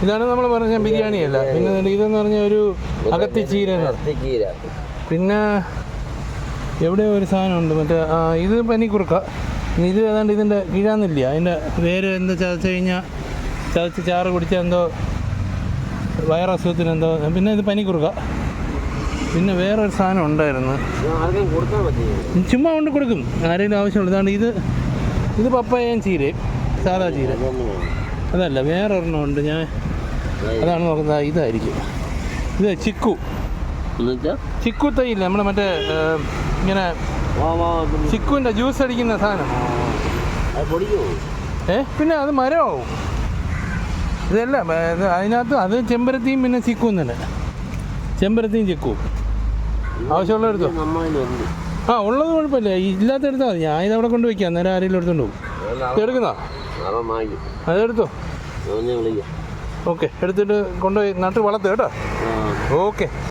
ഇതാണ് നമ്മൾ പറഞ്ഞ ബിരിയാണിയല്ല. പിന്നെ ഇതെന്ന് പറഞ്ഞാൽ ഒരു അകത്തിച്ചീര. പിന്നെ എവിടെയോ ഒരു സാധനമുണ്ട് മറ്റേ ഇത് പനിക്കുറുക്ക. ഇത് ഏതാണ്ട് ഇതിൻ്റെ കീഴാന്നില്ല, അതിൻ്റെ വേര് എന്താ ചതച്ച് കഴിഞ്ഞാൽ ചതച്ച് ചാറ് കുടിച്ചാൽ എന്തോ വയറസുഖത്തിന് എന്തോ. പിന്നെ ഇത് പനിക്കുറുക്ക. പിന്നെ വേറൊരു സാധനം ഉണ്ടായിരുന്നു, ചുമ്മാ കൊണ്ട് കൊടുക്കും ആരെങ്കിലും ആവശ്യമുള്ളൂ. ഇതാണ് ഇത് പപ്പായയും ചീരയും, സാധാ ചീര അതല്ല, വേറൊരെണ്ണം ഉണ്ട്. അതാണ് നോക്കുന്നത്, ഇതായിരിക്കും. ഇത് ചിക്കു തൈയില്ല, നമ്മൾ മറ്റേ ഇങ്ങനെ ചിക്കുവിൻ്റെ ജ്യൂസ് അടിക്കുന്ന സാധനം. പിന്നെ അത് മരമാവും. ഇതല്ല അതിനകത്ത് അത് ചെമ്പരത്തിയും പിന്നെ ചിക്കുവും തന്നെ. ചെമ്പരത്തിയും ചിക്കുവും ആവശ്യമുള്ള എടുത്തോ. ഉള്ളത് കുഴപ്പമില്ല, ഇല്ലാത്ത എടുത്താൽ മതി. ഞാൻ ഇതവിടെ കൊണ്ട് വയ്ക്കാം, അന്നേരം ആരെങ്കിലും എടുത്തോണ്ട് പോകും. എടുക്കുന്നോ? അതെടുത്തോ. ഓക്കെ, എടുത്തിട്ട് കൊണ്ടുപോയി നട്ട് വളർത്തുക കേട്ടോ. ഓക്കെ.